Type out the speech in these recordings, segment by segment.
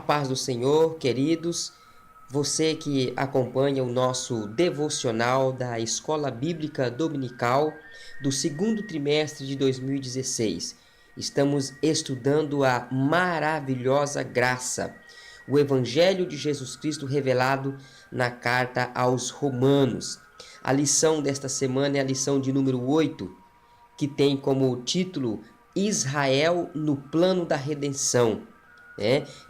paz do Senhor, queridos, você que acompanha o nosso devocional da Escola Bíblica Dominical do segundo trimestre de 2016. Estamos estudando a maravilhosa graça, o Evangelho de Jesus Cristo revelado na carta aos Romanos. A lição desta semana é a lição de número 8, que tem como título Israel no plano da redenção.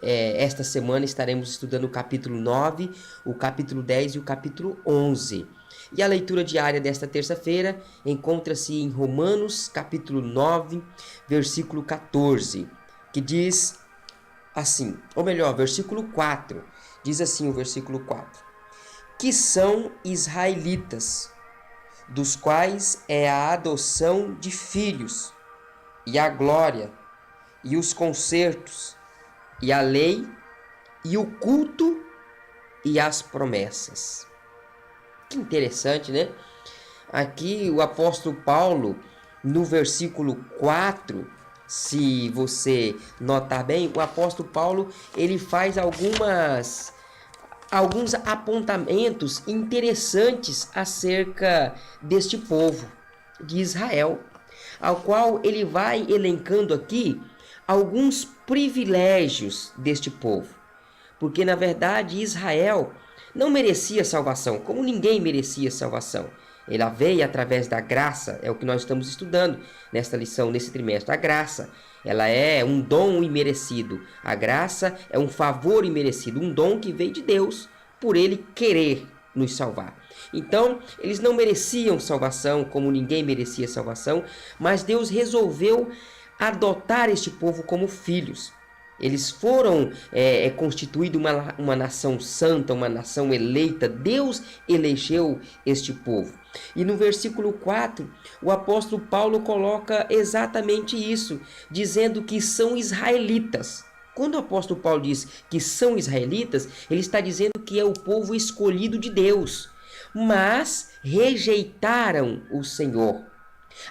Esta semana estaremos estudando o capítulo 9, o capítulo 10 e o capítulo 11. E a leitura diária desta terça-feira encontra-se em Romanos, capítulo 9, versículo 14, que diz assim, ou melhor, versículo 4, diz assim o versículo 4, que são israelitas, dos quais é a adoção de filhos, e a glória, e os concertos, e a lei, e o culto, e as promessas. Que interessante, né? Aqui o apóstolo Paulo, no versículo 4, se você notar bem, o apóstolo Paulo, ele faz alguns apontamentos interessantes acerca deste povo de Israel, ao qual ele vai elencando aqui alguns privilégios deste povo, porque na verdade Israel não merecia salvação, como ninguém merecia salvação. Ela veio através da graça, é o que nós estamos estudando nesta lição, nesse trimestre. A graça, ela é um dom imerecido. A graça é um favor imerecido, um dom que veio de Deus por ele querer nos salvar. Então, eles não mereciam salvação, como ninguém merecia salvação, mas Deus resolveu adotar este povo como filhos. Eles foram constituídos uma nação santa, uma nação eleita. Deus elegeu este povo. E no versículo 4, o apóstolo Paulo coloca exatamente isso, dizendo que são israelitas. Quando o apóstolo Paulo diz que são israelitas, ele está dizendo que é o povo escolhido de Deus, mas rejeitaram o Senhor.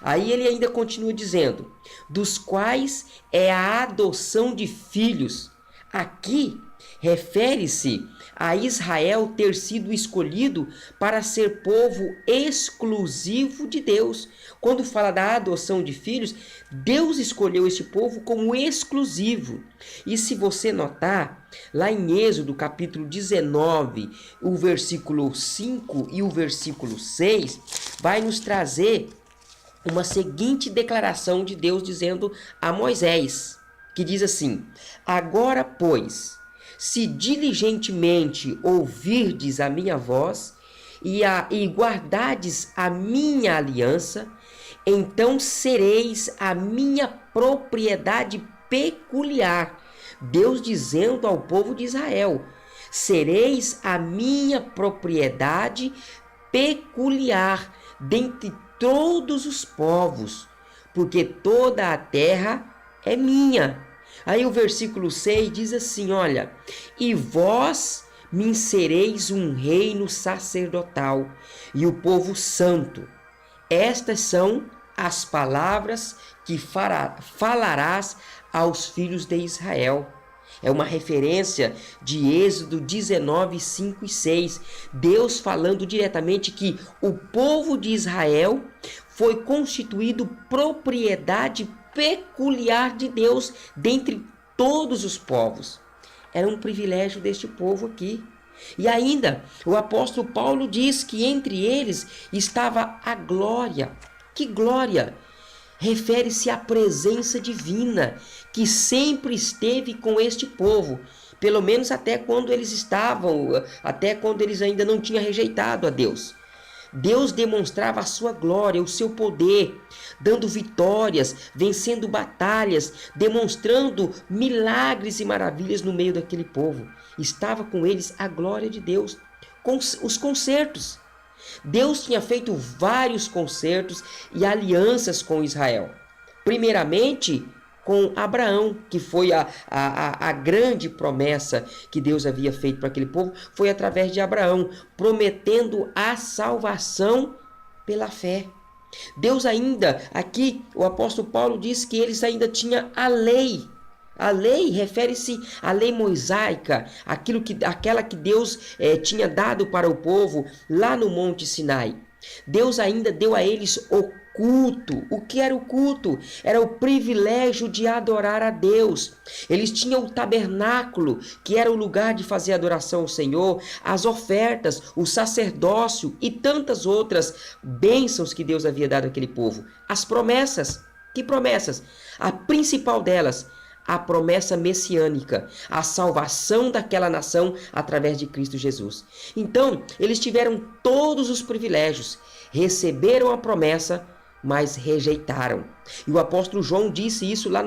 Aí ele ainda continua dizendo, dos quais é a adoção de filhos. Aqui refere-se a Israel ter sido escolhido para ser povo exclusivo de Deus. Quando fala da adoção de filhos, Deus escolheu este povo como exclusivo. E se você notar, lá em Êxodo capítulo 19, o versículo 5 e o versículo 6, vai nos trazer uma seguinte declaração de Deus dizendo a Moisés, que diz assim, agora, pois, se diligentemente ouvirdes a minha voz e guardardes a minha aliança, então sereis a minha propriedade peculiar. Deus dizendo ao povo de Israel, sereis a minha propriedade peculiar dentre todos os povos, porque toda a terra é minha. Aí o versículo 6 diz assim, olha, e vós me sereis um reino sacerdotal e o povo santo. Estas são as palavras que falarás aos filhos de Israel. É uma referência de Êxodo 19, 5 e 6. Deus falando diretamente que o povo de Israel foi constituído propriedade peculiar de Deus dentre todos os povos. Era um privilégio deste povo aqui. E ainda, o apóstolo Paulo diz que entre eles estava a glória. Que glória? Refere-se à presença divina que sempre esteve com este povo, pelo menos até quando eles ainda não tinham rejeitado a Deus. Deus demonstrava a sua glória, o seu poder, dando vitórias, vencendo batalhas, demonstrando milagres e maravilhas no meio daquele povo. Estava com eles a glória de Deus, com os concertos. Deus tinha feito vários concertos e alianças com Israel. Primeiramente, com Abraão, que foi a grande promessa que Deus havia feito para aquele povo, foi através de Abraão, prometendo a salvação pela fé. Deus ainda, aqui o apóstolo Paulo diz que eles ainda tinham a lei. A lei refere-se à lei mosaica, aquela que Deus tinha dado para o povo lá no Monte Sinai. Deus ainda deu a eles o culto. O que era o culto? Era o privilégio de adorar a Deus. Eles tinham o tabernáculo, que era o lugar de fazer adoração ao Senhor, as ofertas, o sacerdócio e tantas outras bênçãos que Deus havia dado àquele povo. As promessas. Que promessas? A principal delas, a promessa messiânica, a salvação daquela nação através de Cristo Jesus. Então, eles tiveram todos os privilégios, receberam a promessa, mas rejeitaram. E o apóstolo João disse isso lá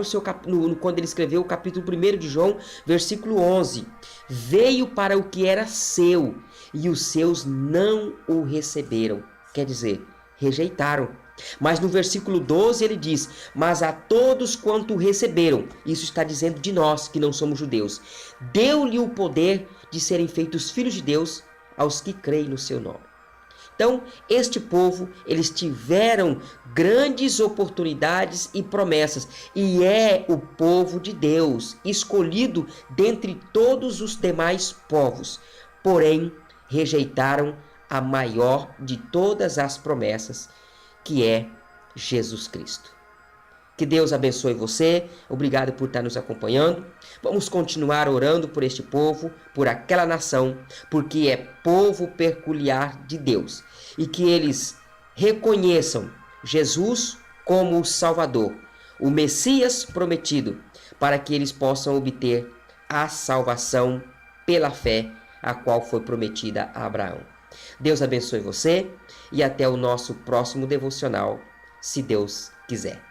quando ele escreveu o capítulo 1 de João, versículo 11. Veio para o que era seu, e os seus não o receberam. Quer dizer, rejeitaram. Mas no versículo 12 ele diz: mas a todos quanto o receberam, isso está dizendo de nós que não somos judeus, deu-lhe o poder de serem feitos filhos de Deus aos que creem no seu nome. Então, este povo, eles tiveram grandes oportunidades e promessas, e é o povo de Deus, escolhido dentre todos os demais povos. Porém, rejeitaram a maior de todas as promessas, que é Jesus Cristo. Que Deus abençoe você. Obrigado por estar nos acompanhando. Vamos continuar orando por este povo, por aquela nação, porque é povo peculiar de Deus. E que eles reconheçam Jesus como o Salvador, o Messias prometido, para que eles possam obter a salvação pela fé, a qual foi prometida a Abraão. Deus abençoe você e até o nosso próximo devocional, se Deus quiser.